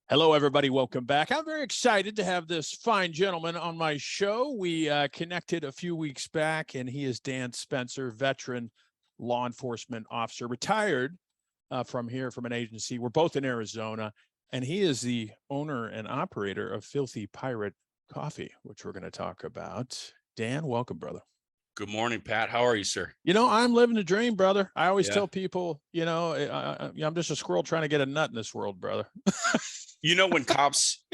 Hello, everybody. Welcome back. I'm very excited to have this fine gentleman on my show. We connected a few weeks back, and he is Dan Spencer, veteran law enforcement officer, retired from an agency. We're both in Arizona, and he is the owner and operator of Filthy Pirate Coffee, which we're going to talk about. Dan, welcome, brother. Good morning, Pat. How are you, sir? You know, I'm living the dream, brother. I always tell people, you know, I'm just a squirrel trying to get a nut in this world, brother. You know, when cops,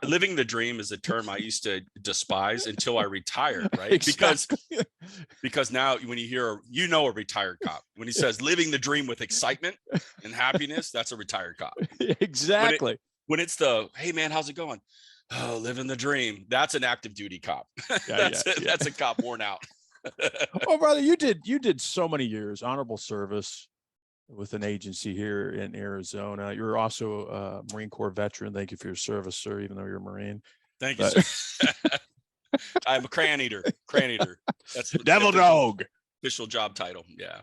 living the dream is a term I used to despise until I retired, right? Exactly. Because now when you hear, a retired cop, when he says living the dream with excitement and happiness, that's a retired cop. Exactly. When it's the, hey man, how's it going? Oh, living the dream. That's an active duty cop. That's a cop worn out. Oh, brother, you did so many years, honorable service with an agency here in Arizona. You're also a Marine Corps veteran. Thank you for your service, sir, even though you're a Marine. Thank you, sir. I'm a cran eater. That's the devil dog. Official job title. Yeah.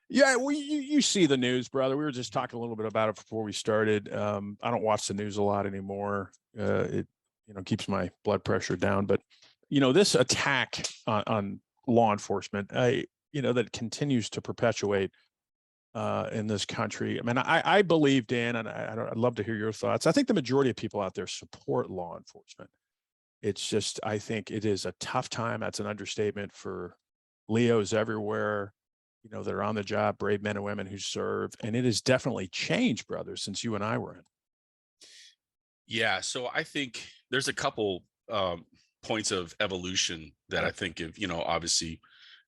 Yeah, well, you see the news, brother. We were just talking a little bit about it before we started. I don't watch the news a lot anymore. It keeps my blood pressure down. But this attack on law enforcement, that continues to perpetuate in this country. I mean, I believe, Dan, and I'd love to hear your thoughts. I think the majority of people out there support law enforcement. It's just, I think it is a tough time. That's an understatement for Leos everywhere, that are on the job, brave men and women who serve. And it has definitely changed, brother, since you and I were in. Yeah. So I think there's a couple points of evolution that I think of, obviously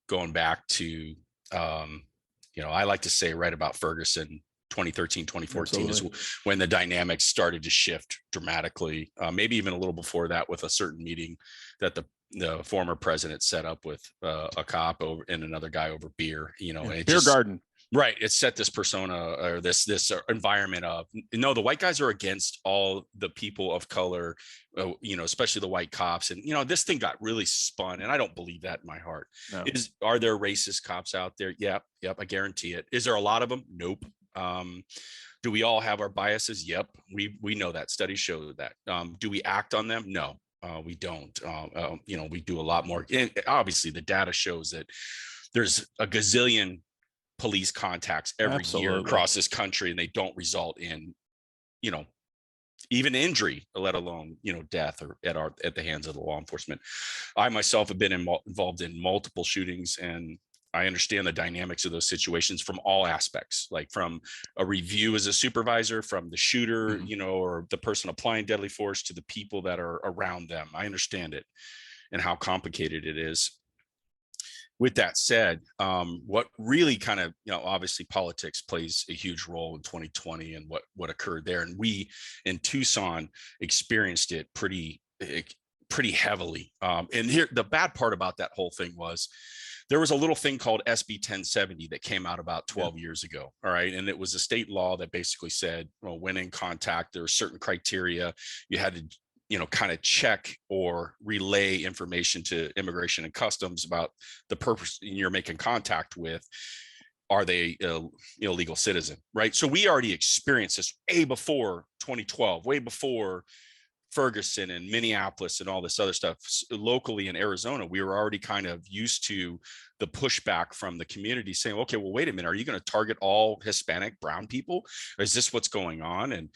going back to, I like to say right about Ferguson, 2013, 2014 Absolutely. Is when the dynamics started to shift dramatically. Maybe even a little before that, with a certain meeting that the former president set up with a cop over and another guy over beer, and beer garden. Right. It set this persona or this environment of, no, the white guys are against all the people of color, especially the white cops. And, this thing got really spun. And I don't believe that in my heart. No. Are there racist cops out there? Yep. I guarantee it. Is there a lot of them? Nope. Do we all have our biases? Yep. We know that. Studies show that. Do we act on them? No, we don't. We do a lot more. And obviously, the data shows that there's a gazillion police contacts every year across this country, and they don't result in, even injury, let alone, death or at the hands of the law enforcement. I myself have been involved in multiple shootings, and I understand the dynamics of those situations from all aspects, like from a review as a supervisor, from the shooter, or the person applying deadly force, to the people that are around them. I understand it and how complicated it is. With that said, what really kind of, obviously politics plays a huge role in 2020 and what occurred there. And we in Tucson experienced it pretty heavily. And here, the bad part about that whole thing was there was a little thing called SB 1070 that came out about 12 years ago. All right. And it was a state law that basically said, well, when in contact, there were certain criteria you had to kind of check or relay information to Immigration and Customs about the person you're making contact with. Are they illegal citizen, right? So we already experienced this way before 2012, way before Ferguson and Minneapolis and all this other stuff. Locally in Arizona, we were already kind of used to the pushback from the community saying, okay, well, wait a minute, are you going to target all Hispanic brown people? Or is this what's going on? And,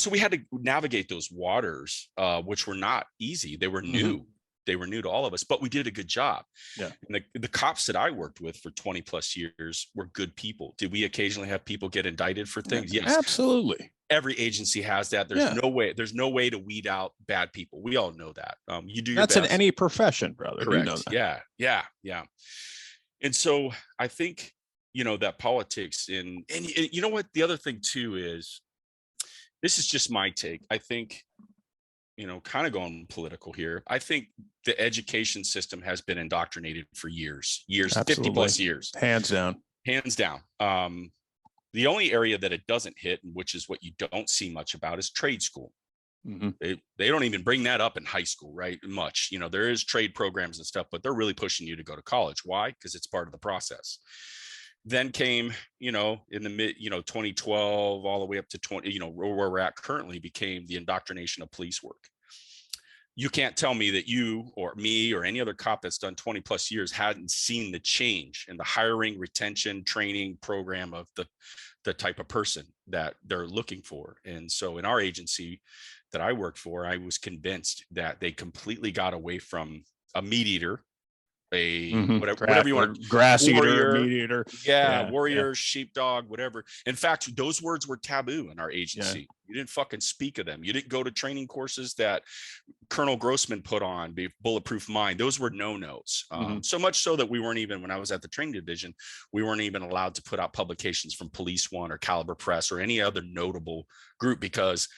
so we had to navigate those waters, which were not easy. They were new. They were new to all of us, but we did a good job. Yeah. And the cops that I worked with for 20 plus years were good people. Did we occasionally have people get indicted for things? Yes, absolutely. Every agency has that. There's no way to weed out bad people. We all know that. You do your That's best. In any profession, brother. Correct. You know that. Yeah. And so I think, that politics and you know what, the other thing too is, this is just my take. I think, kind of going political here. I think the education system has been indoctrinated for years, Absolutely. 50 plus years. Hands down. The only area that it doesn't hit, which is what you don't see much about, is trade school. Mm-hmm. They don't even bring that up in high school, right? Much, there is trade programs and stuff, but they're really pushing you to go to college. Why? Because it's part of the process. Then came, in the mid, 2012, all the way up to 20, where we're at currently, became the indoctrination of police work. You can't tell me that you or me or any other cop that's done 20 plus years hadn't seen the change in the hiring, retention, training program of the type of person that they're looking for. And so in our agency that I worked for, I was convinced that they completely got away from a meat eater, whatever you want, grass warrior, eater, meat eater, warrior, sheepdog, whatever. In fact, those words were taboo in our agency. You didn't fucking speak of them. You didn't go to training courses that Colonel Grossman put on, Bulletproof Mind. Those were no-nos. So much so that we weren't even, when I was at the training division, we weren't even allowed to put out publications from Police One or Caliber Press or any other notable group, because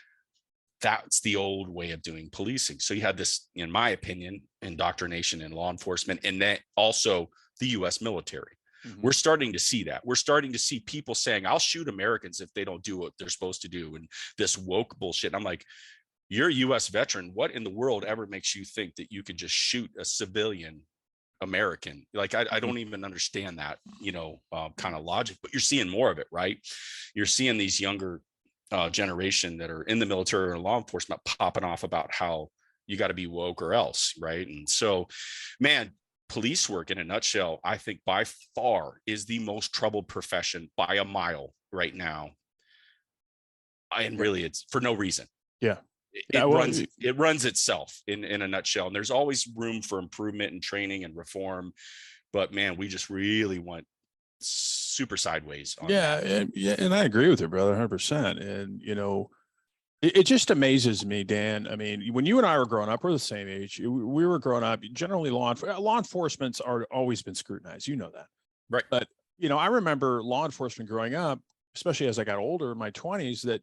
that's the old way of doing policing. So you had this, in my opinion, indoctrination in law enforcement, and then also the U.S. military. We're starting to see that. We're starting to see people saying, I'll shoot Americans if they don't do what they're supposed to do. And this woke bullshit. And I'm like, you're a U.S. veteran. What in the world ever makes you think that you could just shoot a civilian American? Like, I don't even understand that, kind of logic, but you're seeing more of it, right? You're seeing these younger generation that are in the military or law enforcement popping off about how you got to be woke or else, right? And so, man, police work in a nutshell, I think by far is the most troubled profession by a mile right now. And really, it's for no reason. It runs itself in a nutshell. And there's always room for improvement and training and reform. But man, we just really went super sideways on that. And I agree with you, brother, 100%. And it just amazes me, Dan. I mean, when you and I were growing up, we're the same age. We were growing up. Generally, law enforcement's always been scrutinized. You know that, right? But I remember law enforcement growing up, especially as I got older in my 20s. That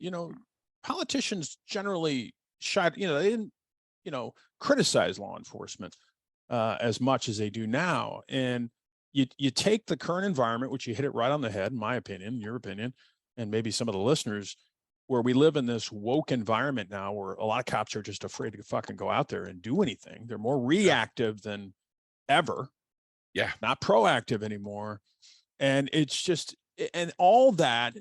politicians generally they didn't criticize law enforcement as much as they do now. And you take the current environment, which you hit it right on the head, in my opinion, your opinion, and maybe some of the listeners, where we live in this woke environment now where a lot of cops are just afraid to fucking go out there and do anything. They're more reactive than ever. Yeah. Not proactive anymore. And it's just, and all that,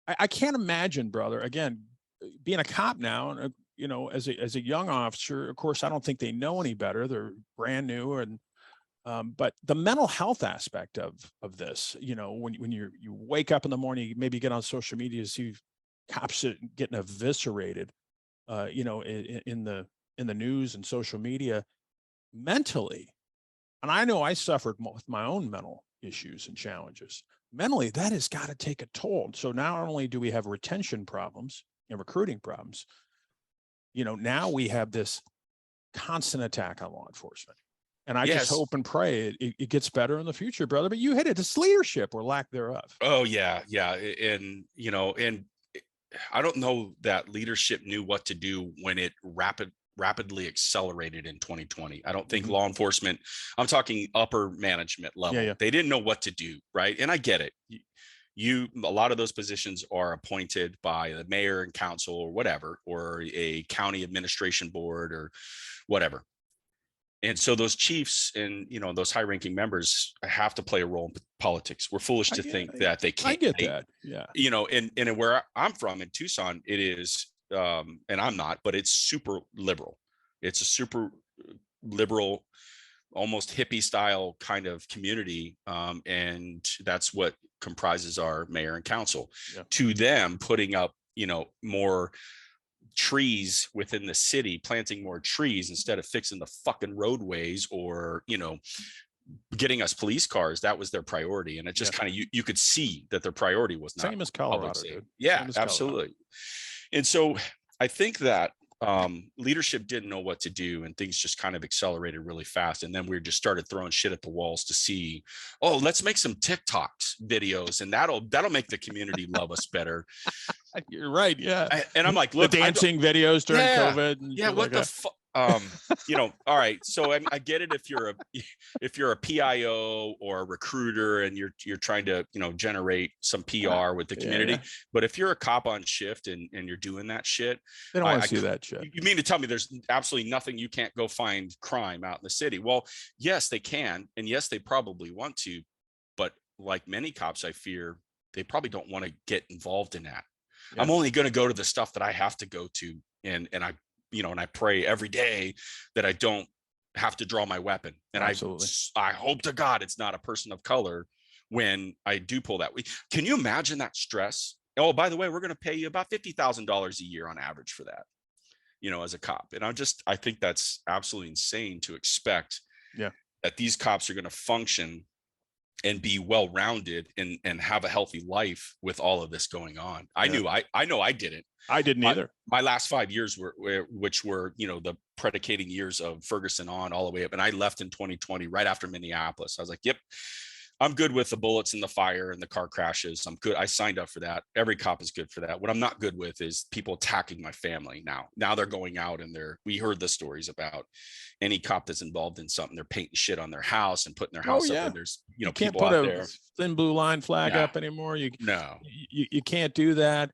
I can't imagine, brother, again, being a cop now, and, as a young officer, of course, I don't think they know any better. They're brand new. And, but the mental health aspect of this, when you wake up in the morning, you maybe get on social media to see cops getting eviscerated, in the news and social media mentally. And I know I suffered with my own mental issues and challenges. Mentally, that has got to take a toll. So not only do we have retention problems and recruiting problems, now we have this constant attack on law enforcement. And I just hope and pray it gets better in the future, brother. But you hit it. It's leadership or lack thereof. Oh, yeah. Yeah. And, and I don't know that leadership knew what to do when it rapidly accelerated in 2020. I don't think law enforcement, I'm talking upper management level. They didn't know what to do. Right. And I get it. A lot of those positions are appointed by the mayor and council or whatever, or a county administration board or whatever. And so those chiefs and, those high ranking members have to play a role in politics. We're foolish to think that they can't. I get that. Yeah. And where I'm from in Tucson, it is, and I'm not, but it's super liberal. It's a super liberal, almost hippie style kind of community. And that's what comprises our mayor and council. To them, putting up, more trees within the city, planting more trees instead of fixing the fucking roadways or, getting us police cars, that was their priority. And it just kind of, you could see that their priority was not same as Colorado, dude. Yeah, absolutely. Colorado. And so I think that leadership didn't know what to do, and things just kind of accelerated really fast. And then we just started throwing shit at the walls to see, let's make some TikToks videos, and that'll make the community love us better. You're right. Yeah. And I'm like, look, the dancing videos during COVID. And what the fuck? All right. So I get it if you're a PIO or a recruiter and you're trying to, generate some PR with the community. Yeah. But if you're a cop on shift and you're doing that shit, They don't want to see that shit. You mean to tell me there's absolutely nothing you can't go find crime out in the city? Well, yes, they can. And yes, they probably want to. But like many cops, I fear they probably don't want to get involved in that. Yeah. I'm only going to go to the stuff that I have to go to. And I pray every day that I don't have to draw my weapon. And Absolutely. I hope to God it's not a person of color when I do pull that. Can you imagine that stress? Oh, by the way, we're going to pay you about $50,000 a year on average for that, as a cop. And I think that's absolutely insane to expect that these cops are going to function and be well-rounded and have a healthy life with all of this going on. I know I didn't. I didn't either. My last 5 years which were, the predicating years of Ferguson on all the way up. And I left in 2020, right after Minneapolis. I was like, yep, I'm good with the bullets and the fire and the car crashes. I'm good. I signed up for that. Every cop is good for that. What I'm not good with is people attacking my family now they're going out and we heard the stories about any cop that's involved in something, they're painting shit on their house and putting their house up. And there's, you can't people put out a there. thin blue line flag up anymore. You can't do that.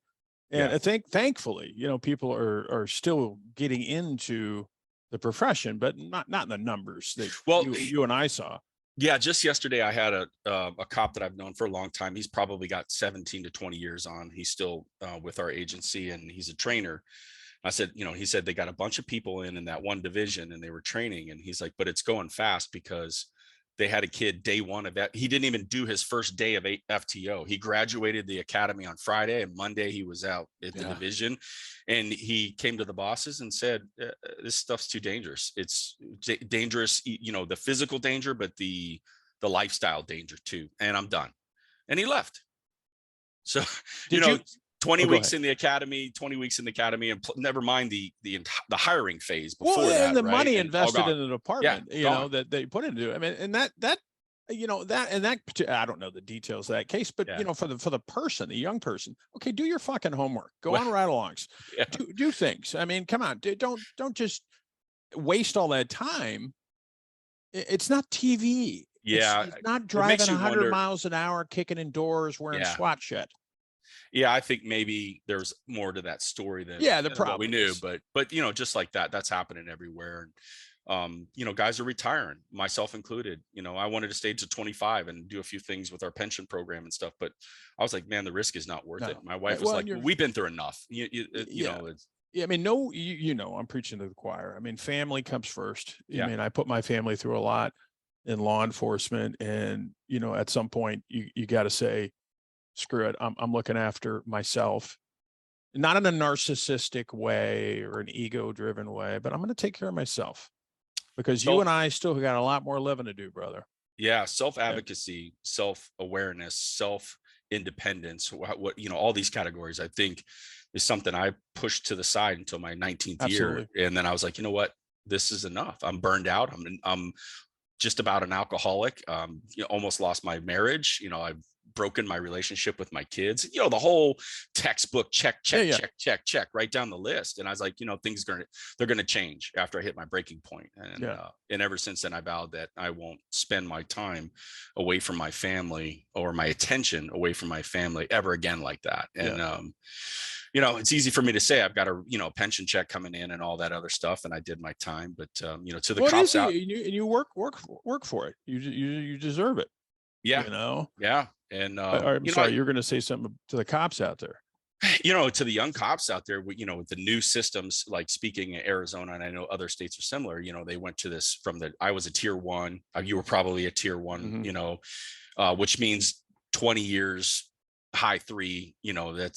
And I think thankfully, people are still getting into the profession, but not in the numbers that you and I saw. Yeah, just yesterday I had a cop that I've known for a long time. He's probably got 17 to 20 years on. He's still with our agency and he's a trainer. I said, he said they got a bunch of people in that one division and they were training. And he's like, but it's going fast because they had a kid day one of that. He didn't even do his first day of FTO. He graduated the academy on Friday and Monday he was out at the division. And he came to the bosses and said, this stuff's too dangerous. It's dangerous, the physical danger, but the lifestyle danger too. And I'm done. And he left. So, 20 weeks in the academy, and never mind the hiring phase before that. And the money and invested in the department, that they put into it. I mean, and that I don't know the details of that case, but for the person, the young person, okay, do your fucking homework, go on ride-alongs, do things. I mean, come on, don't just waste all that time. It's not TV. It's not driving 100 miles an hour, kicking in doors, wearing SWAT shit. Yeah, I think maybe there's more to that story than what we knew, but just like that's happening everywhere. And guys are retiring, myself included. I wanted to stay to 25 and do a few things with our pension program and stuff, but I was like, man, the risk is not worth it. My wife was like, we've been through enough. I mean, I'm preaching to the choir. I mean, family comes first. I mean, I put my family through a lot in law enforcement, and at some point you got to say, screw it. I'm looking after myself, not in a narcissistic way or an ego-driven way, but I'm going to take care of myself because you and I still got a lot more living to do, brother. Yeah. Self-advocacy, self-awareness, self-independence, all these categories, I think is something I pushed to the side until my 19th year. And then I was like, you know what, this is enough. I'm burned out. I'm just about an alcoholic. Almost lost my marriage. I've broken my relationship with my kids, the whole textbook check right down the list. And I was like, they're going to change after I hit my breaking point. And ever since then I vowed that I won't spend my time away from my family or my attention away from my family ever again like that. And, it's easy for me to say I've got a, pension check coming in and all that other stuff. And I did my time, but, to the cops out. And you work for it. You deserve it. Yeah. Yeah. And I'm sorry, you're going to say something to the cops out there. To the young cops out there, with the new systems, like speaking in Arizona, and I know other states are similar, they went to this I was a tier 1, you were probably a tier 1, which means 20 years, high 3,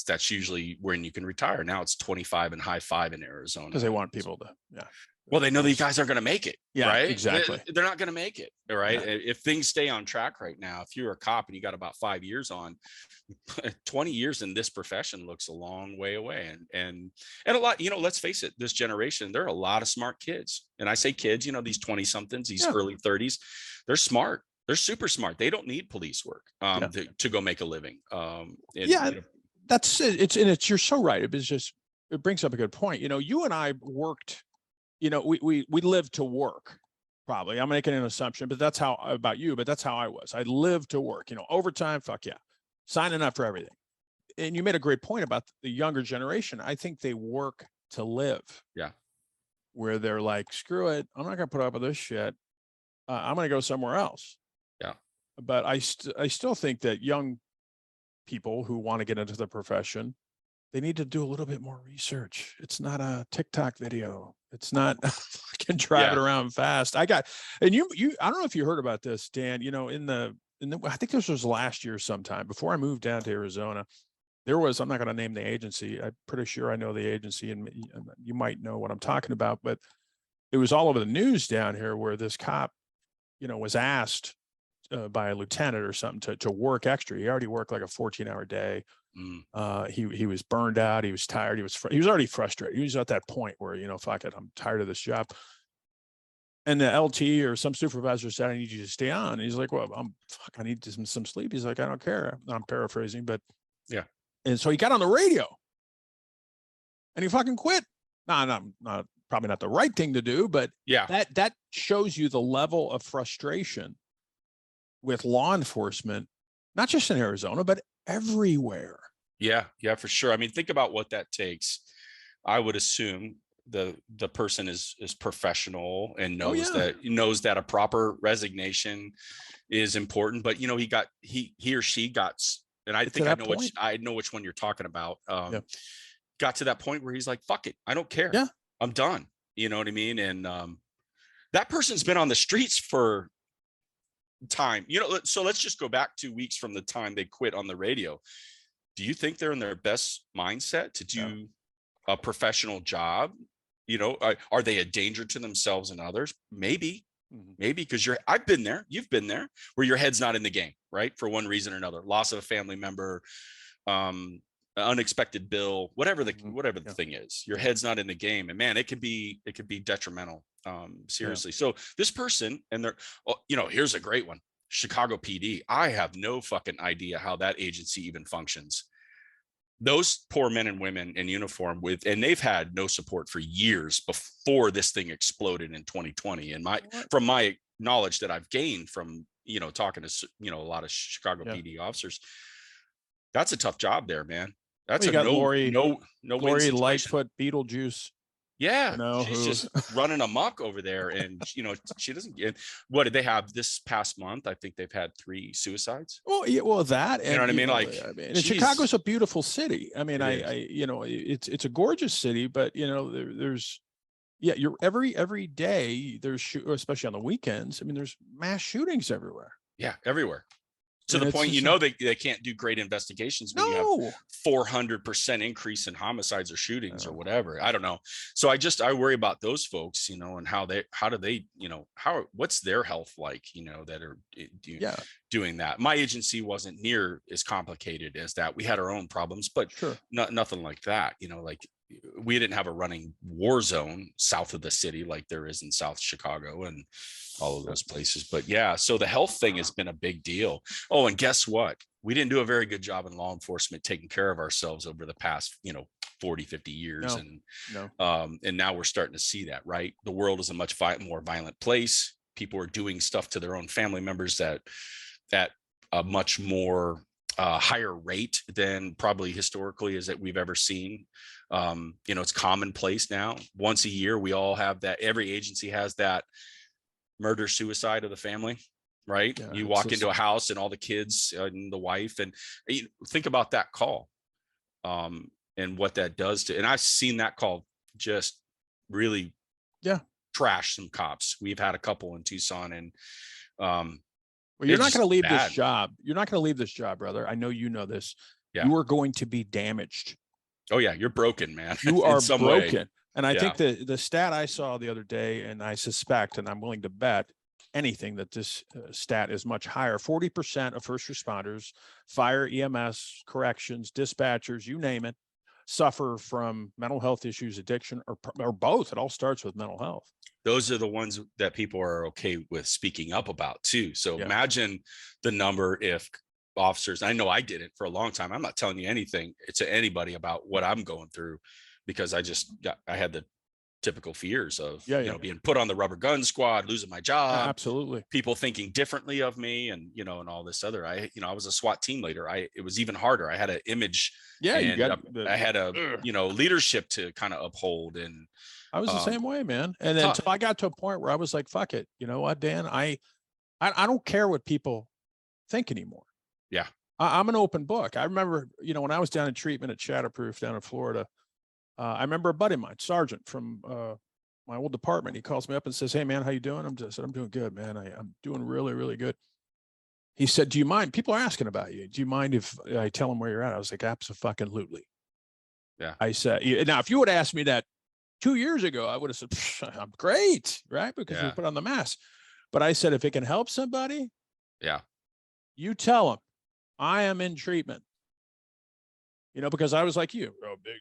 that's usually when you can retire. Now it's 25 and high 5 in Arizona. Because they want people to, well, they know these guys aren't going to make it. Right? Exactly. They're not going to make it. All right. Yeah. If things stay on track right now, if you're a cop and you got about 5 years on, 20 years in this profession looks a long way away. And a lot, let's face it, this generation, there are a lot of smart kids. And I say kids, these 20 somethings, these early 30s, they're smart. They're super smart. They don't need police work to go make a living. That's it. You're so right. It brings up a good point. You and I worked we live to work. Probably, I'm making an assumption, but that's how about you. But that's how I was. I live to work. Overtime. Fuck yeah, signing up for everything. And you made a great point about the younger generation. I think they work to live. Yeah. Where they're like, screw it, I'm not gonna put up with this shit. I'm gonna go somewhere else. Yeah. But I still think that young people who want to get into the profession, they need to do a little bit more research. It's not a TikTok video. It's not fucking driving around fast. And you, I don't know if you heard about this, Dan, I think this was last year sometime before I moved down to Arizona. I'm not going to name the agency. I'm pretty sure I know the agency and you might know what I'm talking about, but it was all over the news down here where this cop, was asked by a lieutenant or something to work extra. He already worked like a 14-hour day. He was burned out. He was tired. He was already frustrated. He was at that point where, fuck it, I'm tired of this job. And the LT or some supervisor said, I need you to stay on. And he's like, well, I need some sleep. He's like, I don't care. I'm paraphrasing, but yeah. And so he got on the radio and he fucking quit. Not probably not the right thing to do, but yeah, that shows you the level of frustration with law enforcement, not just in Arizona, but everywhere. Yeah, for sure. I mean, think about what that takes. I would assume the person is professional and knows that a proper resignation is important. But he or she got, and I think I know which one you're talking about. Got to that point where he's like, fuck it, I don't care. Yeah, I'm done. You know what I mean? And that person's been on the streets for time. So let's just go back 2 weeks from the time they quit on the radio. Do you think they're in their best mindset to do a professional job? Are they a danger to themselves and others? Maybe because I've been there, you've been there, where your head's not in the game, right? For one reason or another, loss of a family member, unexpected bill, whatever the thing is, your head's not in the game. And man, it could be detrimental. Seriously. So this person, and here's a great one. Chicago PD. I have no fucking idea how that agency even functions. Those poor men and women in uniform and they've had no support for years before this thing exploded in 2020. And from my knowledge that I've gained from, talking to, a lot of Chicago PD officers, that's a tough job there, man. That's you got Lori Lightfoot, Beetlejuice. Yeah, she's just running amok over there, and she doesn't get. What did they have this past month? I think they've had 3 suicides. Well, that, and you know what I mean. And Chicago's a beautiful city. I mean, it's a gorgeous city, but there's you're every day there's especially on the weekends. I mean, there's mass shootings everywhere. Yeah, everywhere. To the point, they can't do great investigations when you have 400% increase in homicides or shootings or whatever. I don't know. So I worry about those folks, and what's their health like, that are doing that. My agency wasn't near as complicated as that. We had our own problems, but nothing like that. We didn't have a running war zone south of the city like there is in South Chicago and all of those places. But so the health thing has been a big deal. Oh, and guess what? We didn't do a very good job in law enforcement taking care of ourselves over the past, 40, 50 years. And now we're starting to see that, right? The world is a much more violent place. People are doing stuff to their own family members at a much more higher rate than probably historically is that we've ever seen. It's commonplace now. Once a year, we all have that. Every agency has that murder suicide of the family, right? You walk into a house and all the kids and the wife, and you think about that call and what that does to, and I've seen that call just really trash some cops. We've had a couple in Tucson, and well, you're not going to leave this job. You're not going to leave this job, brother. I know you know this. You are going to be damaged. Oh yeah, you're broken, man. You are broken. Way. And I think the stat I saw the other day, and I suspect, and I'm willing to bet anything that this stat is much higher. 40% of first responders, fire, EMS, corrections, dispatchers, you name it, suffer from mental health issues, addiction, or both. It all starts with mental health. Those are the ones that people are okay with speaking up about too. So imagine the number if officers, I know I did it for a long time. I'm not telling you anything to anybody about what I'm going through, because I had the typical fears of, Yeah, you yeah. know, being put on the rubber gun squad, losing my job, Absolutely. people thinking differently of me, and, you know, and all this other, I was a SWAT team leader. It was even harder. I had an image, Yeah, you and got I had a, ugh. you know, leadership to kind of uphold, and I was the same way, man. And then tough. until I got to a point where I was like, fuck it. You know what, Dan? I don't care what people think anymore. Yeah. I'm an open book. I remember, you know, when I was down in treatment at Shatterproof down in Florida, I remember a buddy of mine, Sergeant from my old department. He calls me up and says, "Hey, man, how you doing?" I'm doing good, man. I'm doing really, really good. He said, "Do you mind? People are asking about you. Do you mind if I tell them where you're at?" I was like, "Absolutely." Yeah. I said, "Now, if you would have asked me that 2 years ago, I would have said, I'm great, right? Because we put on the mask." But I said, if it can help somebody, yeah, you tell them I am in treatment. You know, because I was like you, big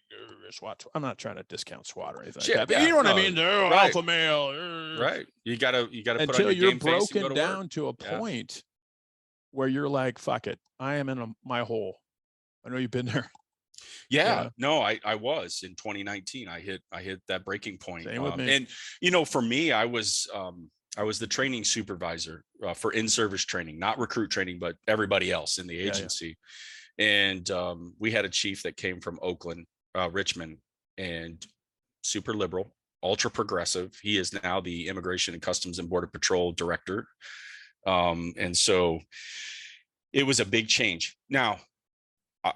SWAT. I'm not trying to discount SWAT or anything like that, but you know what I mean? They're right. alpha male. Right. You gotta put until on your you're game face and go broken to down work. to a point where you're like, fuck it. I am in my hole. I know you've been there. Yeah, no, I was in 2019. I hit that breaking point. Same with me. And, you know, for me, I was the training supervisor for in-service training, not recruit training, but everybody else in the agency. And we had a chief that came from Oakland, Richmond, and super liberal, ultra progressive. He is now the Immigration and Customs and Border Patrol director. And so it was a big change. Now,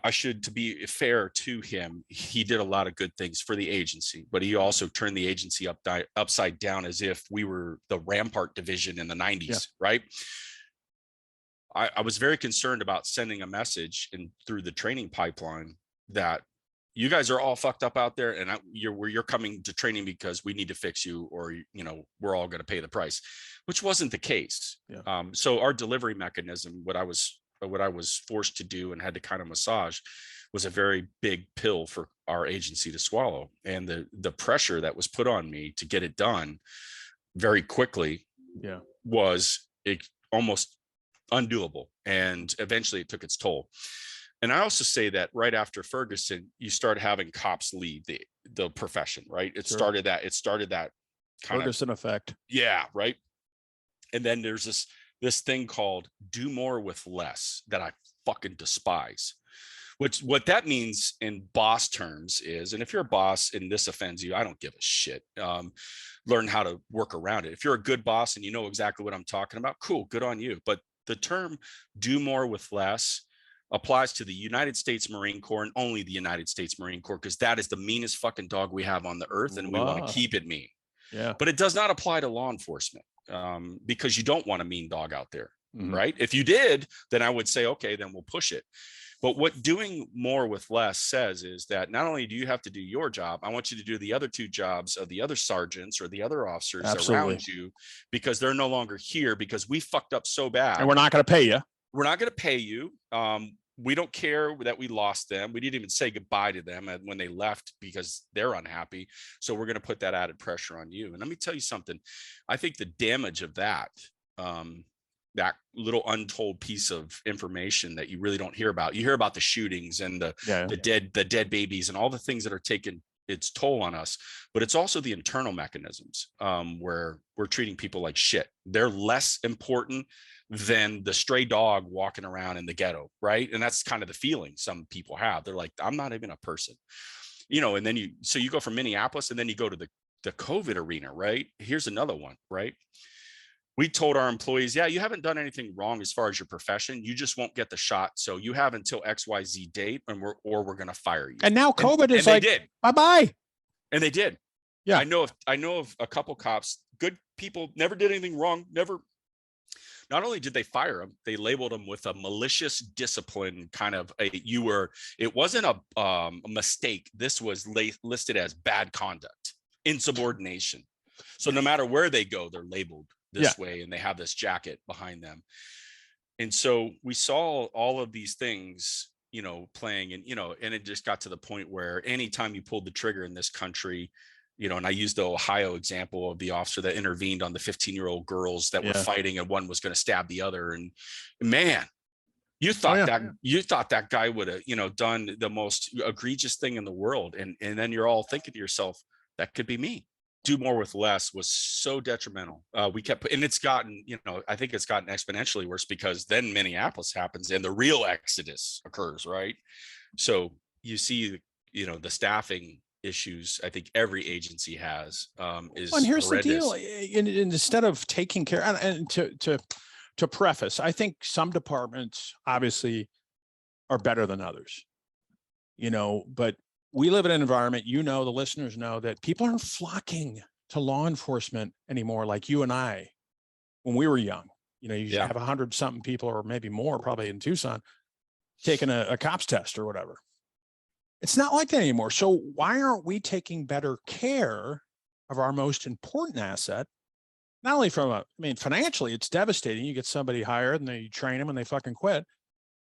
I should, to be fair to him, he did a lot of good things for the agency, but he also turned the agency upside down as if we were the Rampart division in the 90s, right? I was very concerned about sending a message through the training pipeline that you guys are all fucked up out there, and you're coming to training because we need to fix you, or, you know, we're all going to pay the price, which wasn't the case. So our delivery mechanism, what I was forced to do and had to kind of massage, was a very big pill for our agency to swallow. And the pressure that was put on me to get it done very quickly was almost undoable. And eventually it took its toll. And I also say that right after Ferguson, you start having cops leave the profession, right? It started that kind Ferguson effect. Yeah. Right. And then there's this thing called do more with less that I fucking despise. What that means in boss terms is, and if you're a boss and this offends you, I don't give a shit. Learn how to work around it. If you're a good boss and you know exactly what I'm talking about, cool, good on you. But the term do more with less applies to the United States Marine Corps, and only the United States Marine Corps, because that is the meanest fucking dog we have on the earth, and we want to keep it mean. Yeah. But it does not apply to law enforcement, because you don't want a mean dog out there, right? If you did, then I would say, okay, then we'll push it. But what doing more with less says is that not only do you have to do your job, I want you to do the other two jobs of the other sergeants or the other officers around you, because they're no longer here because we fucked up so bad. And we're not going to pay you. We're not going to pay you. We don't care that we lost them. We didn't even say goodbye to them when they left because they're unhappy. So we're going to put that added pressure on you. And let me tell you something. I think the damage of that little untold piece of information that you really don't hear about. You hear about the shootings and the dead babies and all the things that are taking its toll on us, but it's also the internal mechanisms where we're treating people like shit. They're less important than the stray dog walking around in the ghetto, right? And that's kind of the feeling some people have. They're like, I'm not even a person, you know. And then you go from Minneapolis and then you go to the COVID arena, right? Here's another one, right? We told our employees, yeah, you haven't done anything wrong as far as your profession. You just won't get the shot. So you have until XYZ date, and we're going to fire you. And now COVID is like, bye-bye. And they did. Yeah. I know of a couple cops, good people, never did anything wrong. Not only did they fire them, they labeled them with a malicious discipline kind of it wasn't a mistake. This was listed as bad conduct, insubordination. So no matter where they go, they're labeled this way, and they have this jacket behind them. And so we saw all of these things, you know, playing, and, you know, and it just got to the point where anytime you pulled the trigger in this country, you know, and I used the Ohio example of the officer that intervened on the 15-year-old girls that were fighting, and one was going to stab the other. And man, you thought that guy would have, you know, done the most egregious thing in the world. And then you're all thinking to yourself, that could be me. do more with less was so detrimental. We kept, and it's gotten, I think it's gotten exponentially worse because then Minneapolis happens and the real exodus occurs, right? So you see, the staffing issues I think every agency has is and here's horrendous. the deal. Instead of taking care, and to preface, I think some departments obviously are better than others, but we live in an environment, the listeners know that people aren't flocking to law enforcement anymore like you and I when we were young. You have 100-something people, or maybe more, probably in Tucson, taking a COPS test or whatever. It's not like that anymore. So why aren't we taking better care of our most important asset? Not only financially, it's devastating. You get somebody hired and you train them and they fucking quit.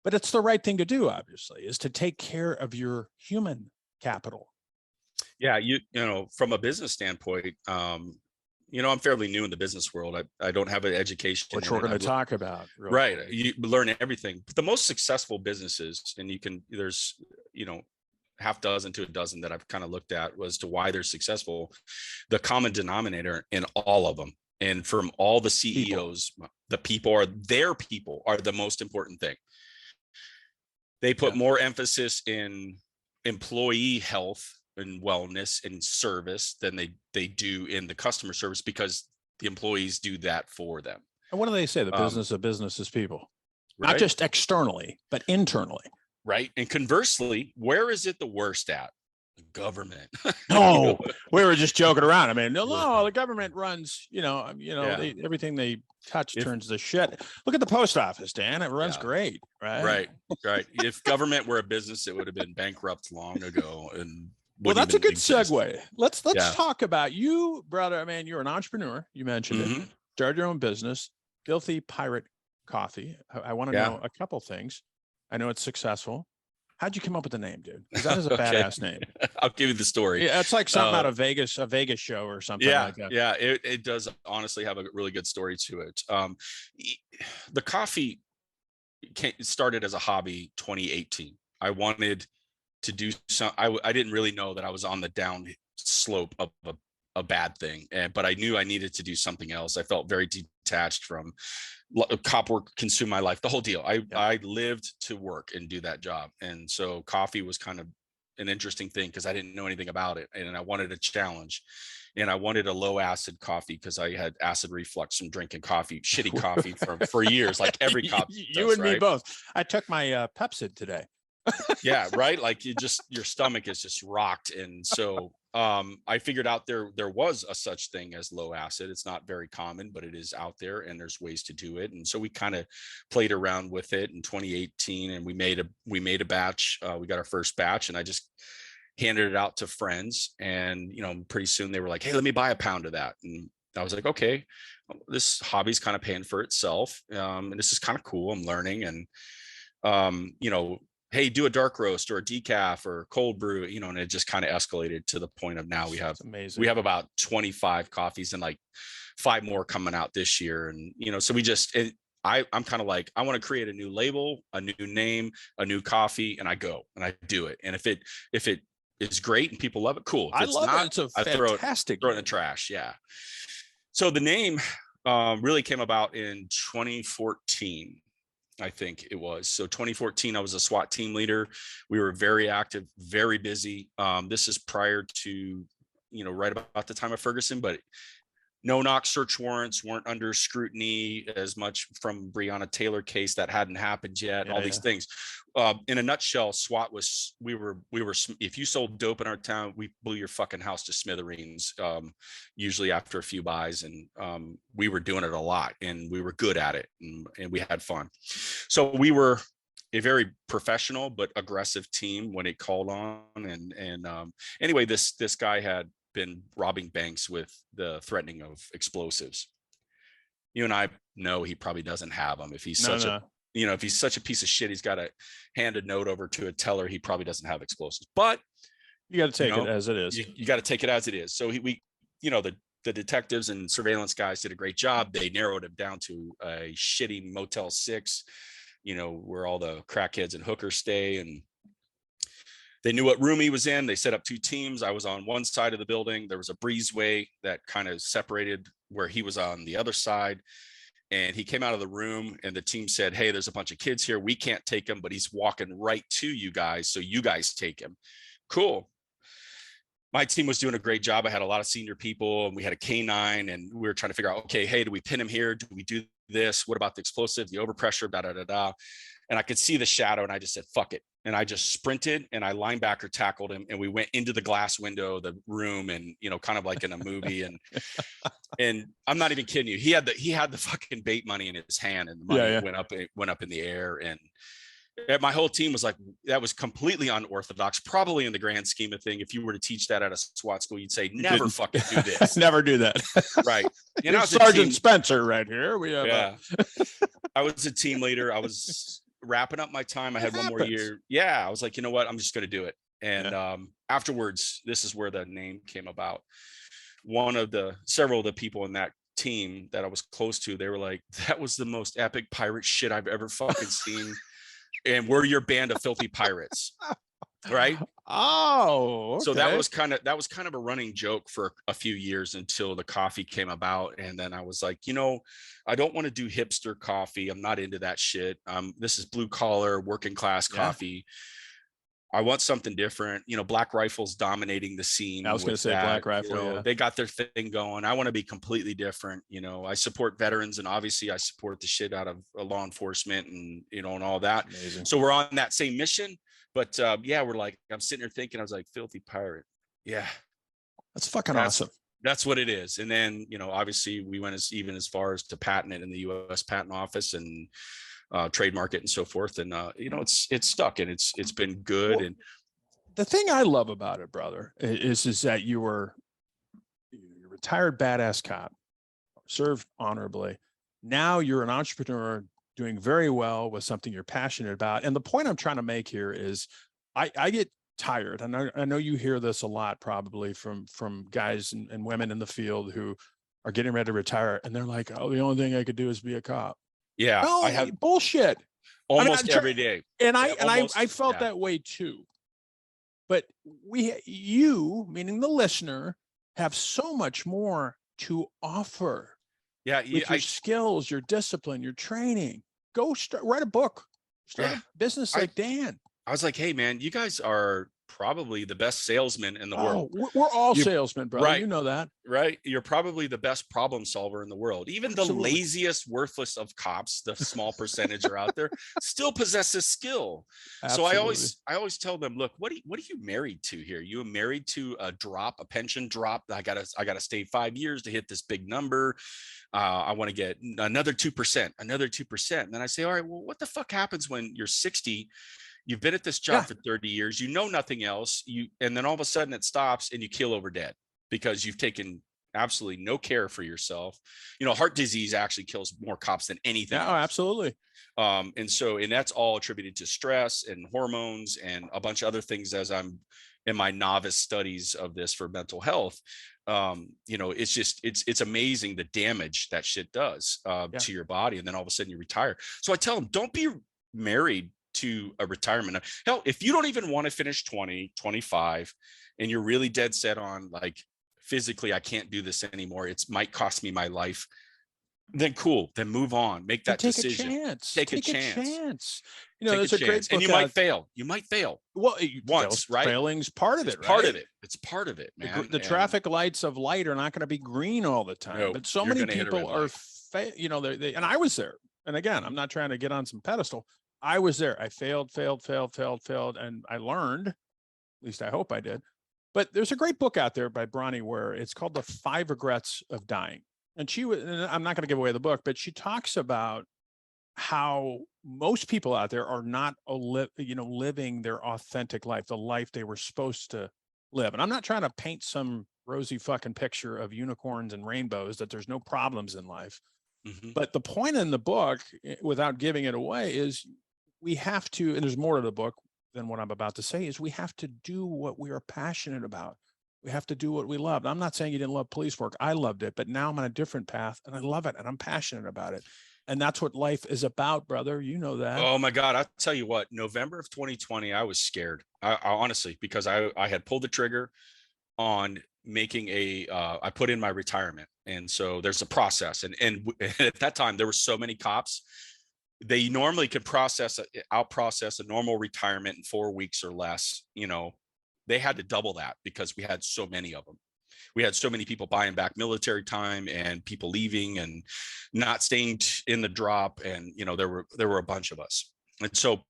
But it's the right thing to do, obviously, is to take care of your human capital. Yeah, from a business standpoint, I'm fairly new in the business world. I don't have an education, which we're going to talk about. Right. You learn everything. But the most successful businesses, and there's, half dozen to a dozen that I've kind of looked at as to why they're successful. The common denominator in all of them, and from all the CEOs, the people are the most important thing. They put more emphasis in employee health and wellness and service than they do in the customer service, because the employees do that for them. And what do they say? The business of business is people, right? Not just externally, but internally. Right. And conversely, where is it the worst at? The government. No, we were just joking around. No, the government runs, everything they touch turns to shit. Look at the post office, Dan. It runs great, right? Right. If government were a business, it would have been bankrupt long ago. And well, that's a good segue. Let's talk about you, brother. You're an entrepreneur. You mentioned it. Started your own business, Filthy Pirate Coffee. I want to know a couple things. I know it's successful. How'd you come up with the name, dude? Because that is a badass name. I'll give you the story. Yeah, it's like something out of Vegas, a Vegas show or something like that. Yeah, it does honestly have a really good story to it. The coffee started as a hobby 2018. I wanted to do some. I didn't really know that I was on the down slope of a bad thing, but I knew I needed to do something else. I felt very detached from cop work, consume my life, the whole deal. I lived to work and do that job. And so coffee was kind of an interesting thing because I didn't know anything about it. And I wanted a challenge, and I wanted a low acid coffee because I had acid reflux from drinking shitty coffee for years, like every cop. You and me both. I took my Pepsid today. Yeah. Right. Like your stomach is just rocked. And so I figured out there was a such thing as low acid. It's not very common, but it is out there, and there's ways to do it. And so we kind of played around with it in 2018, and we made a batch. We got our first batch, and I just handed it out to friends, and pretty soon they were like, "Hey, let me buy a pound of that." And I was like, "Okay, this hobby's kind of paying for itself, and this is kind of cool. I'm learning." And hey, do a dark roast or a decaf or cold brew, and it just kind of escalated to the point of now we have about 25 coffees and like 5 more coming out this year. And, so I'm kind of like, I want to create a new label, a new name, a new coffee, and I go and I do it. And if it is great and people love it, cool. If it's not, it's a fantastic throw it in the trash. Yeah. So the name really came about in 2014. I think it was. So 2014, I was a SWAT team leader. We were very active, very busy. This is prior to, right about the time of Ferguson, but no-knock search warrants weren't under scrutiny as much from Breonna Taylor case. That hadn't happened yet. All these things. In a nutshell, SWAT was, we were, if you sold dope in our town, we blew your fucking house to smithereens, usually after a few buys. And we were doing it a lot, and we were good at it, and we had fun. So we were a very professional but aggressive team when it called on. And anyway, this guy had been robbing banks with the threatening of explosives. You and I know he probably doesn't have them. If he's if he's such a piece of shit, he's got to hand a note over to a teller. He probably doesn't have explosives, but you got to take it as it is. You got to take it as it is. So the detectives and surveillance guys did a great job. They narrowed him down to a shitty Motel 6, where all the crackheads and hookers stay. And They knew what room he was in. They set up 2 teams. I was on one side of the building. There was a breezeway that kind of separated where he was on the other side. And he came out of the room and the team said, hey, there's a bunch of kids here. We can't take him, but he's walking right to you guys. So you guys take him. Cool. My team was doing a great job. I had a lot of senior people and we had a K9 and we were trying to figure out, okay, hey, do we pin him here? Do we do this? What about the explosive, the overpressure, da, da, da, da. And I could see the shadow and I just said, fuck it. And I just sprinted and I linebacker tackled him and we went into the glass window of the room and, you know, kind of like in a movie. And I'm not even kidding you. He had the fucking bait money in his hand and the money went up in the air. And my whole team was like, that was completely unorthodox, probably in the grand scheme of thing. If you were to teach that at a SWAT school, you'd say, never fucking do this. Never do that. Right. And I was Sergeant Spencer right here. We have I was a team leader. I was wrapping up my time. I had one more year. Yeah. I was like, you know what? I'm just going to do it. And afterwards, this is where the name came about. Several of the people in that team that I was close to, they were like, that was the most epic pirate shit I've ever fucking seen. And we're your band of filthy pirates. Right. Oh, okay. So that was kind of a running joke for a few years until the coffee came about. And then I was like, you know, I don't want to do hipster coffee. I'm not into that shit. This is blue collar, working class coffee. I want something different. You know, Black Rifle's dominating the scene. I was going to say Black Rifle. You know, they got their thing going. I want to be completely different. You know, I support veterans and obviously I support the shit out of law enforcement and, you know, and all that. Amazing. So we're on that same mission. But we're like, I'm sitting here thinking, I was like, filthy pirate. Yeah. That's fucking awesome. That's what it is. And then, you know, obviously we went as far as to patent it in the U.S. Patent Office and trademark it and so forth. And, you know, it's stuck and it's been good. Well, and the thing I love about it, brother, is that you're a retired badass cop, served honorably. Now you're an entrepreneur doing very well with something you're passionate about. And the point I'm trying to make here is I get tired. And I know you hear this a lot, probably from guys and women in the field who are getting ready to retire. And they're like, oh, the only thing I could do is be a cop. Yeah. No, I have bullshit almost every day. And I felt that way too. But you, meaning the listener, have so much more to offer. Yeah, with your skills, your discipline, your training. Go write a book, start a business like Dan. I was like, hey man, you guys are probably the best salesman in the world. We're all salesmen, brother. Right. You know that, right? You're probably the best problem solver in the world. Even the laziest, worthless of cops, the small percentage are out there, still possess this skill. Absolutely. So I always tell them, look, what are you married to here? You are married to a pension drop. I gotta stay 5 years to hit this big number. I want to get another 2%. And then I say, all right, well, what the fuck happens when you're 60? You've been at this job for 30 years, you know nothing else, and then all of a sudden it stops and you keel over dead because you've taken absolutely no care for yourself. You know, heart disease actually kills more cops than anything else. Absolutely. And that's all attributed to stress and hormones and a bunch of other things as I'm in my novice studies of this for mental health. You know, it's amazing the damage that shit does to your body. And then all of a sudden you retire. So I tell them, don't be married to a retirement. Hell, if you don't even want to finish 20, 25, and you're really dead set on like physically, I can't do this anymore, it might cost me my life, then cool, then move on, make that decision. Take a chance. You know, there's a great book, and you might fail. Well, once, right? Failing's part of it, right? It's part of it, man. The traffic lights of light are not going to be green all the time. No, but so many people are, you know, they, and I was there. And again, I'm not trying to get on some pedestal. I was there. I failed, and I learned, at least I hope I did. But there's a great book out there by Bronnie Ware. It's called The 5 Regrets of Dying. And I'm not going to give away the book, but she talks about how most people out there are not, living their authentic life, the life they were supposed to live. And I'm not trying to paint some rosy fucking picture of unicorns and rainbows, that there's no problems in life. Mm-hmm. But the point in the book, without giving it away, is we have to, and there's more to the book than what I'm about to say, is we have to do what we are passionate about. We have to do what we love. I'm not saying you didn't love police work. I loved it, but now I'm on a different path and I love it and I'm passionate about it. And that's what life is about, brother. You know that. Oh my God. I'll tell you what, November of 2020, I was scared. I honestly, because I had pulled the trigger on making I put in my retirement. And so there's a process. And at that time, there were so many cops. They normally could out process a normal retirement in 4 weeks or less. You know, they had to double that because we had so many of them. We had so many people buying back military time and people leaving and not staying in the drop. And, you know, there were a bunch of us. And so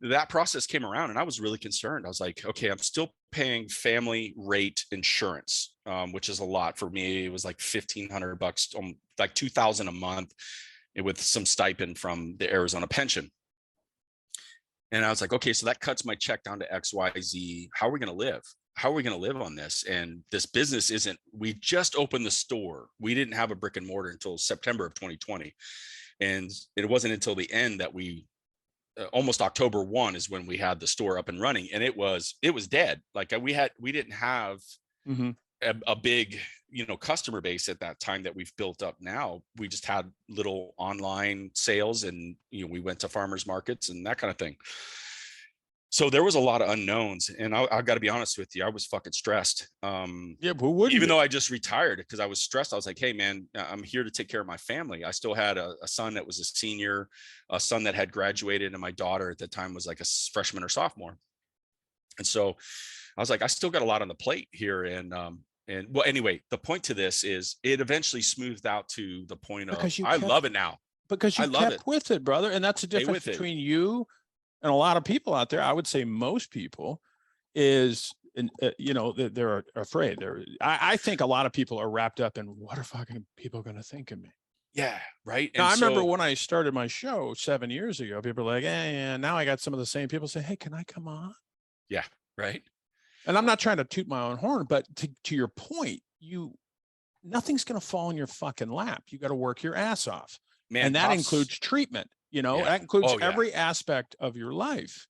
that process came around and I was really concerned. I was like, okay, I'm still paying family rate insurance, which is a lot for me. It was like $1,500, like $2,000 a month with some stipend from the Arizona pension. And I was like, okay, so that cuts my check down to XYZ. How are we going to live? How are we going to live on this? And this business we just opened the store. We didn't have a brick and mortar until September of 2020. And it wasn't until the end that almost October 1 is when we had the store up and running, and it was dead. Like we didn't have a big, you know, customer base at that time that we've built up now. We just had little online sales and, you know, we went to farmers markets and that kind of thing. So there was a lot of unknowns, and I got to be honest with you, I was fucking stressed. Yeah, but wouldn't even you? though I just retired, because I was stressed. I was like, hey man, I'm here to take care of my family. I still had a son that was a senior, a son that had graduated, and my daughter at the time was like a freshman or sophomore. And so I was like, I still got a lot on the plate here. And well, anyway, the point to this is it eventually smoothed out to the point of I love it now. Because you kept with it, brother. And that's the difference between you and a lot of people out there. I would say most people is, you know, they're afraid. I think a lot of people are wrapped up in what are fucking people going to think of me? Yeah. Right. Now, I remember when I started my show 7 years ago, people were like, hey, yeah. Now I got some of the same people say, hey, can I come on? Yeah. Right. And I'm not trying to toot my own horn, but to your point, nothing's going to fall in your fucking lap. You got to work your ass off. Man, and that includes treatment, you know, that includes every aspect of your life.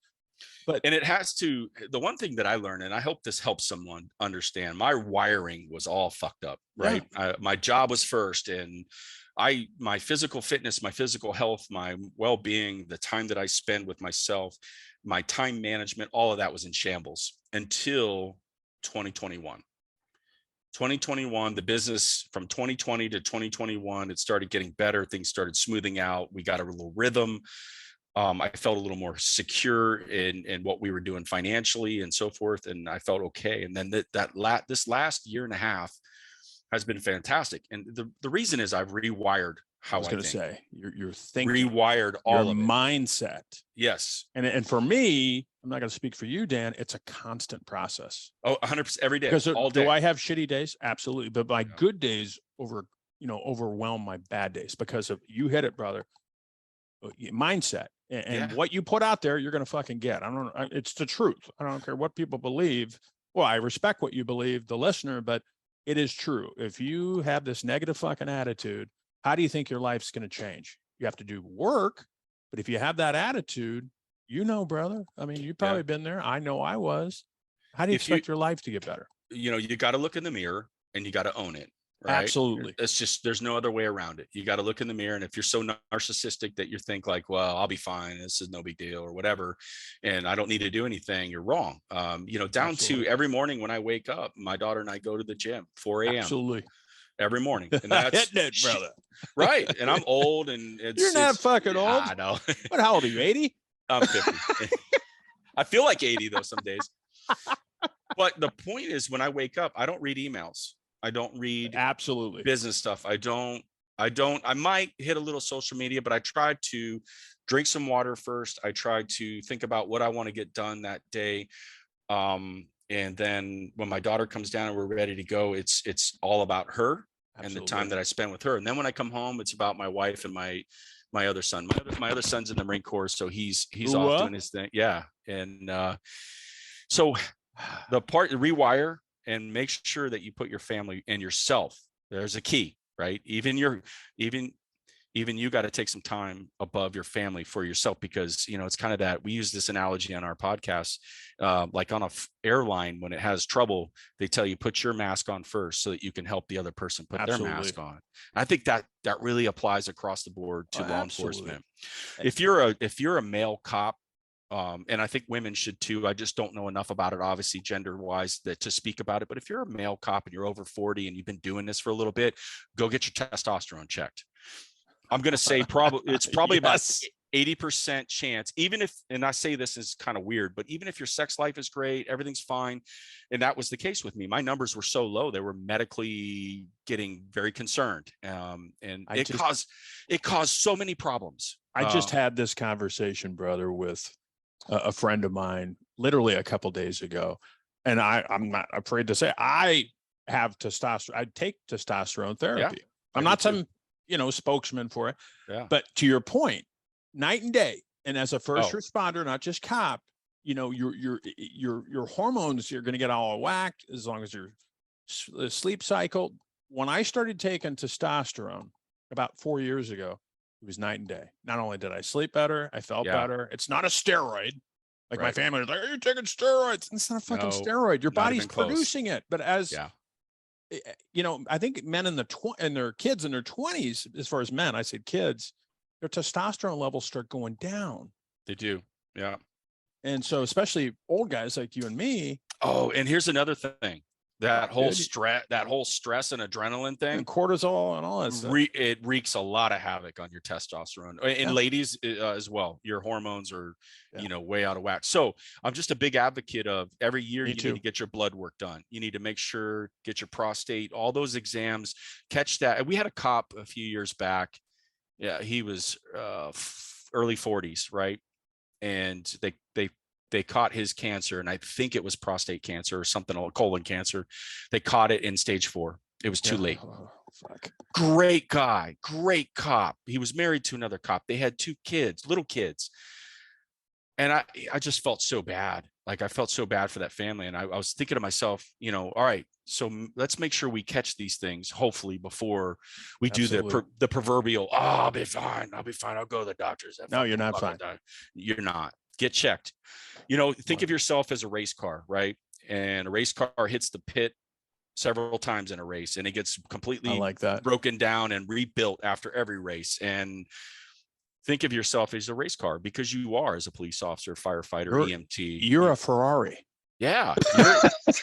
And it has to, the one thing that I learned, and I hope this helps someone understand, my wiring was all fucked up, right? Yeah. My job was first, and my physical fitness, my physical health, my well-being, the time that I spend with myself, my time management, all of that was in shambles until 2021. 2021, the business from 2020 to 2021, it started getting better. Things started smoothing out. We got a little rhythm. I felt a little more secure in what we were doing financially and so forth. And I felt okay. And then this last year and a half has been fantastic. And the reason is I've rewired how I was going to say you're thinking, rewired all of it. Mindset. Yes. And for me, I'm not going to speak for you, Dan. It's a constant process. Oh, 100% every day. Because all day. Do I have shitty days? Absolutely. But my good days overwhelm my bad days because of, you hit it, brother. Mindset and what you put out there, you're going to fucking get. It's the truth. I don't care what people believe. Well, I respect what you believe, the listener, but it is true. If you have this negative fucking attitude, how do you think your life's going to change? You have to do work, but if you have that attitude, you know, brother, I mean, you've probably been there. I know I was. How do you expect your life to get better? You know, you got to look in the mirror and you got to own it. Right? Absolutely. It's just, there's no other way around it. You got to look in the mirror. And if you're so narcissistic that you think like, well, I'll be fine, this is no big deal or whatever, and I don't need to do anything, you're wrong. You know, down to every morning when I wake up, my daughter and I go to the gym, 4 a.m. Absolutely. Every morning. And that's it, brother. Right. And I'm old and you're not fucking old. I know. What, how old are you? 80? I'm 50. I feel like 80 though some days. But the point is, when I wake up, I don't read emails. I don't read business stuff. I might hit a little social media, but I try to drink some water first. I try to think about what I want to get done that day. And then when my daughter comes down and we're ready to go, it's all about her and the time that I spend with her. And then when I come home, it's about my wife and my other son. My other son's in the Marine Corps, so he's off doing his thing. Yeah. And so the part rewire and make sure that you put your family and yourself. There's a key, right? Even even you got to take some time above your family for yourself, because, it's kind of that, we use this analogy on our podcast, like on a airline, when it has trouble, they tell you, put your mask on first so that you can help the other person put their mask on. And I think that really applies across the board to law enforcement. If you're a male cop, and I think women should too. I just don't know enough about it, obviously, gender wise, to speak about it. But if you're a male cop and you're over 40 and you've been doing this for a little bit, go get your testosterone checked. I'm going to say it's probably about 80% chance, even if, and I say this is kind of weird, but even if your sex life is great, everything's fine. And that was the case with me. My numbers were so low, they were medically getting very concerned. And it caused so many problems. I just had this conversation, brother, with a friend of mine literally a couple days ago. And I'm not afraid to say I have testosterone. I take testosterone therapy. I'm not some, spokesman for it. Yeah. But to your point, night and day. And as a first responder, not just cop, your hormones, you're going to get all whacked as long as your sleep cycle. When I started taking testosterone about 4 years ago, it was night and day. Not only did I sleep better, I felt better. It's not a steroid. Like my family was like, "Are you taking steroids?" It's not a fucking steroid. Your body's producing it. But as I think men and their kids in their 20s, as far as men, I said kids, their testosterone levels start going down. They do. Yeah. And so especially old guys like you and me. Oh, and here's another thing. That whole stress and adrenaline thing, and cortisol and all that stuff. It wreaks a lot of havoc on your testosterone, and ladies as well. Your hormones are, way out of whack. So I'm just a big advocate of every year need to get your blood work done. You need to make sure, get your prostate, all those exams, catch that. We had a cop a few years back. Yeah. He was early 40s. Right. And they caught his cancer, and I think it was prostate cancer or something, colon cancer. They caught it in stage 4. It was too late. Oh, fuck. Great guy, great cop. He was married to another cop. They had 2 kids, little kids. And I just felt so bad. Like, I felt so bad for that family. And I was thinking to myself, all right, so let's make sure we catch these things, hopefully, before we do the proverbial, I'll be fine. I'll go to the doctors. No, you're not fine. You're not. Get checked. Think of yourself as a race car, right? And a race car hits the pit several times in a race, and it gets completely broken down and rebuilt after every race. And think of yourself as a race car, because you are, as a police officer, firefighter, EMT. You're a Ferrari. Yeah,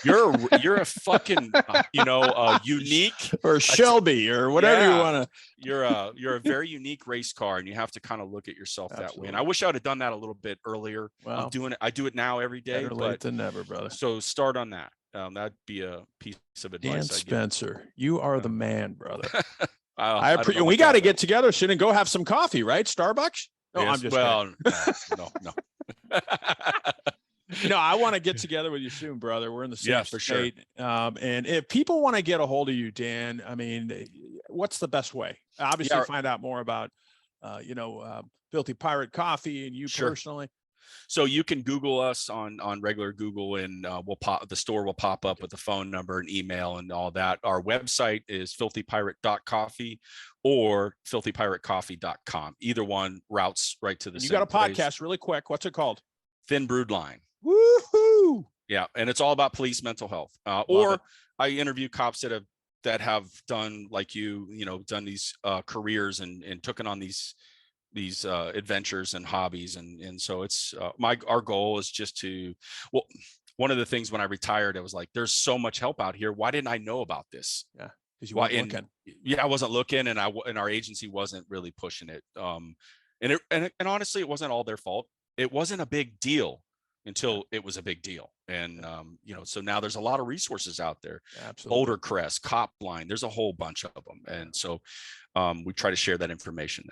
you're a fucking unique, or Shelby, or whatever you want to. You're a very unique race car, and you have to kind of look at yourself that way. And I wish I would have done that a little bit earlier. Well, I do it now every day. Better late than never, brother. So start on that. That'd be a piece of advice. Dan Spencer, you are the man, brother. I appreciate. We got to get together soon and go have some coffee, right? Starbucks. No, yes, I'm just no. I want to get together with you soon, brother. We're in the same state. Sure. And if people want to get a hold of you, Dan, I mean, what's the best way? Obviously, find out more about, Filthy Pirate Coffee and you personally. So you can Google us on regular Google, and the store will pop up with the phone number and email and all that. Our website is filthypirate.coffee or filthypiratecoffee.com. Either one routes right to the same You got a podcast place. Really quick. What's it called? Thin Brood Line. Woohoo! Yeah, and it's all about police mental health. Or I interview cops that have done, like done these careers and taken on these adventures and hobbies, and so it's our goal is just to, one of the things when I retired, I was like, there's so much help out here. Why didn't I know about this? Yeah, because you weren't looking. Yeah, I wasn't looking, and our agency wasn't really pushing it. And honestly, it wasn't all their fault. It wasn't a big deal until it was a big deal. And, so now there's a lot of resources out there. Absolutely. Boulder Crest, Cop Blind, there's a whole bunch of them. And so we try to share that information.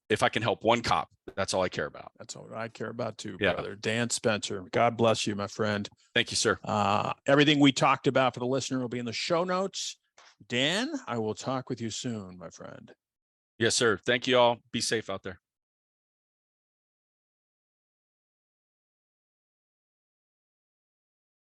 If I can help one cop, that's all I care about. That's all I care about too, brother. Dan Spencer, God bless you, my friend. Thank you, sir. Everything we talked about for the listener will be in the show notes. Dan, I will talk with you soon, my friend. Yes, sir. Thank you all. Be safe out there.